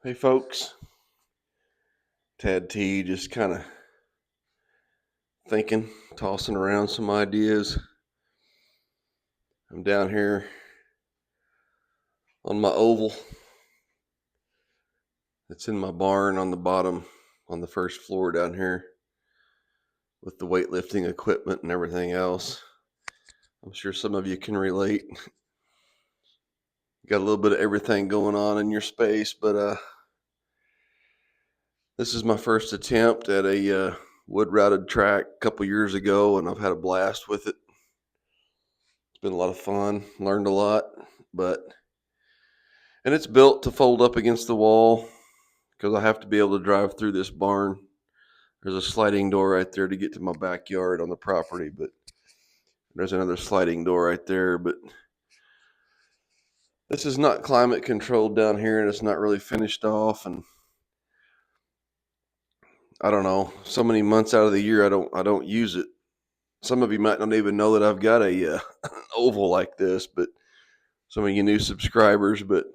Hey folks, Tad T, just kind of thinking, tossing around some ideas. I'm down here on my oval. It's in my barn on the bottom, on the first floor down here with the weightlifting equipment and everything else. I'm sure some of you can relate. Got a little bit of everything going on in your space, but this is my first attempt at a wood routed track a couple years ago, and I've had a blast with it. It's been a lot of fun, learned a lot, and it's built to fold up against the wall because I have to be able to drive through this barn. There's a sliding door right there to get to my backyard on the property, but there's another sliding door right there. But this is not climate controlled down here, and it's not really finished off. And I don't know, so many months out of the year I don't use it. Some of you might not even know that I've got a an oval like this, but some of you new subscribers. But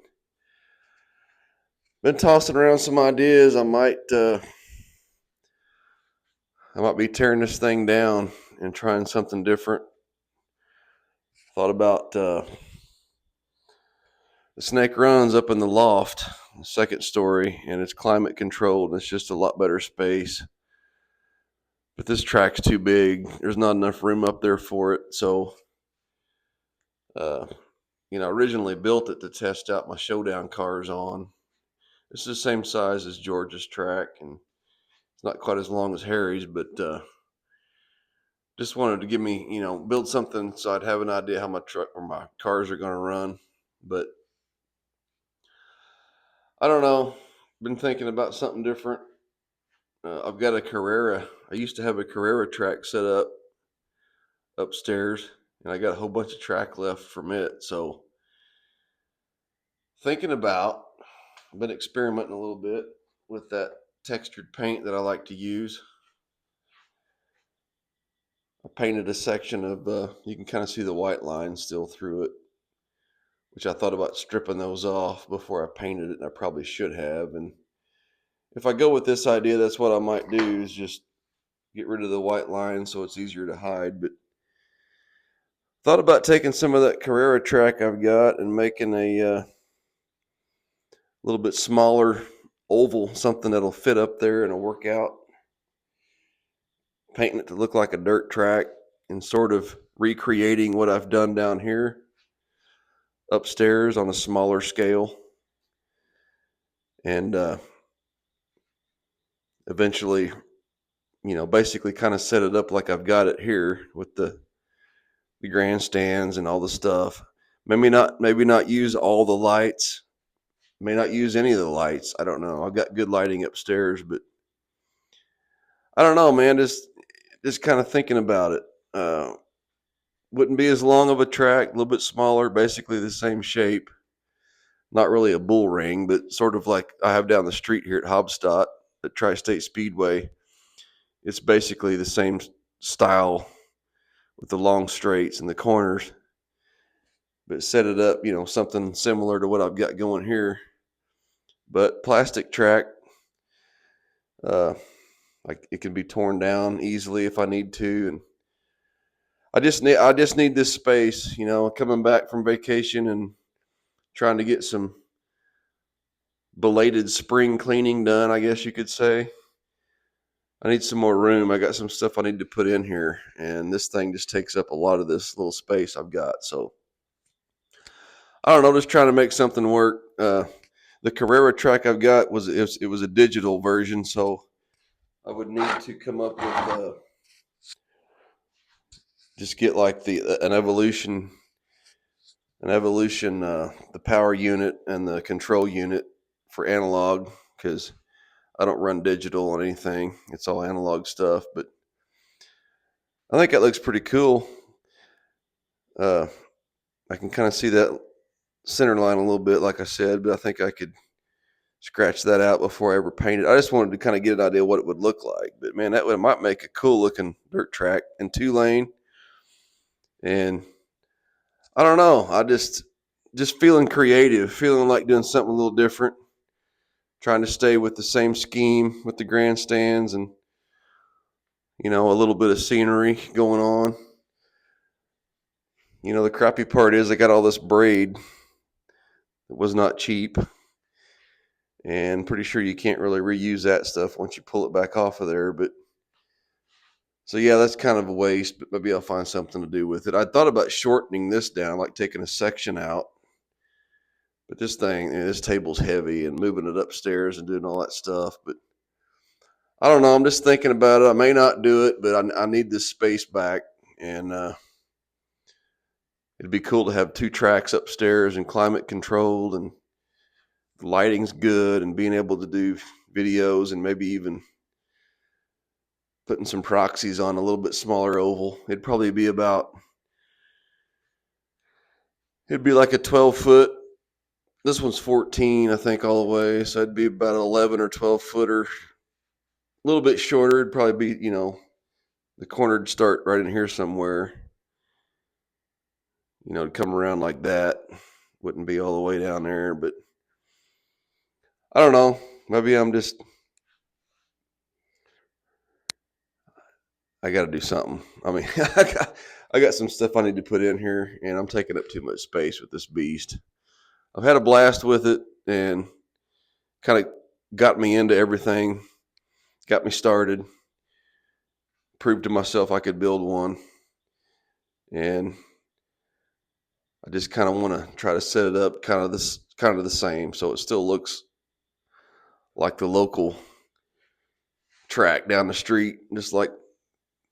been tossing around some ideas. I might be tearing this thing down and trying something different. Thought about the snake runs up in the loft, the second story, and it's climate controlled. It's just a lot better space. But this track's too big. There's not enough room up there for it. So, originally built it to test out my showdown cars on. It's the same size as George's track, and it's not quite as long as Harry's, but just wanted to give me, build something so I'd have an idea how my truck or my cars are going to run. But I don't know. Been thinking about something different. I've got a Carrera. I used to have a Carrera track set up upstairs, and I got a whole bunch of track left from it. So I've been experimenting a little bit with that textured paint that I like to use. I painted a section of, you can kind of see the white lines still through it, which I thought about stripping those off before I painted it, and I probably should have. And if I go with this idea, that's what I might do, is just get rid of the white lines so it's easier to hide. But thought about taking some of that Carrera track I've got and making a little bit smaller oval, something that'll fit up there and it'll work out. Painting it to look like a dirt track and sort of recreating what I've done down here upstairs on a smaller scale. And eventually, basically kind of set it up like I've got it here with the grandstands and all the stuff. Maybe not use all the lights. May not use any of the lights. I don't know. I've got good lighting upstairs, but I don't know, man. Just kind of thinking about it. Wouldn't be as long of a track, a little bit smaller, basically the same shape. Not really a bull ring, but sort of like I have down the street here at Hobstadt at Tri-State Speedway. It's basically the same style with the long straights and the corners, but set it up, something similar to what I've got going here. But plastic track, like it can be torn down easily if I need to, and I just need this space, coming back from vacation and trying to get some belated spring cleaning done, I guess you could say. I need some more room. I got some stuff I need to put in here, and this thing just takes up a lot of this little space I've got. So I don't know, just trying to make something work. The Carrera track I've got it was a digital version, so I would need to come up with just get like an evolution, the power unit and the control unit for analog, because I don't run digital on anything. It's all analog stuff, but I think that looks pretty cool. I can kind of see that center line a little bit, like I said, but I think I could scratch that out before I ever paint it. I just wanted to kind of get an idea what it would look like. But man, it might make a cool looking dirt track in 2-lane. And I don't know. I just feeling creative, feeling like doing something a little different. trying to stay with the same scheme with the grandstands and, a little bit of scenery going on. The crappy part is I got all this braid. It was not cheap. And pretty sure you can't really reuse that stuff once you pull it back off of there. But so yeah, that's kind of a waste, but maybe I'll find something to do with it. I thought about shortening this down, like taking a section out. But this table's heavy, and moving it upstairs and doing all that stuff. But I don't know. I'm just thinking about it. I may not do it, but I need this space back. And it'd be cool to have 2 tracks upstairs and climate controlled, and the lighting's good, and being able to do videos and maybe even putting some proxies on a little bit smaller oval. It'd probably be it'd be like a 12-foot. This one's 14, I think, all the way. So it'd be about an 11 or 12 footer. A little bit shorter. It'd probably be, the corner'd start right in here somewhere. It'd come around like that. Wouldn't be all the way down there, but I don't know. Maybe I got to do something. I mean, I got some stuff I need to put in here, and I'm taking up too much space with this beast. I've had a blast with it, and kind of got me into everything, got me started, proved to myself I could build one, and I just kind of want to try to set it up kind of the same, so it still looks like the local track down the street, just like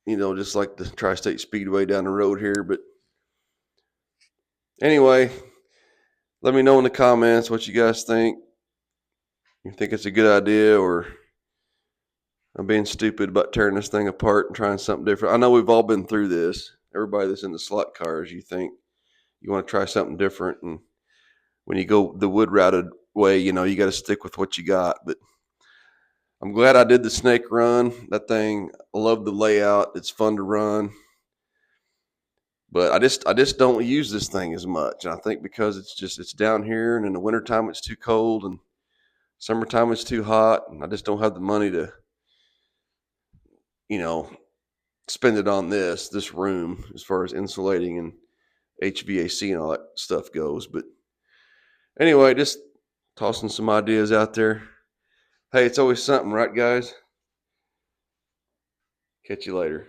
the Tri-State Speedway down the road here. But anyway, let me know in the comments what you guys think. You think it's a good idea, or I'm being stupid about tearing this thing apart and trying something different? I know we've all been through this. Everybody that's in the slot cars, you think you want to try something different, and when you go the wood routed way, you got to stick with what you got. But I'm glad I did the snake run. That thing, I love the layout. It's fun to run. But I just don't use this thing as much. And I think because it's down here, and in the wintertime it's too cold, and summertime it's too hot, and I just don't have the money to, spend it on this room as far as insulating and HVAC and all that stuff goes. But anyway, just tossing some ideas out there. Hey, it's always something, right, guys? Catch you later.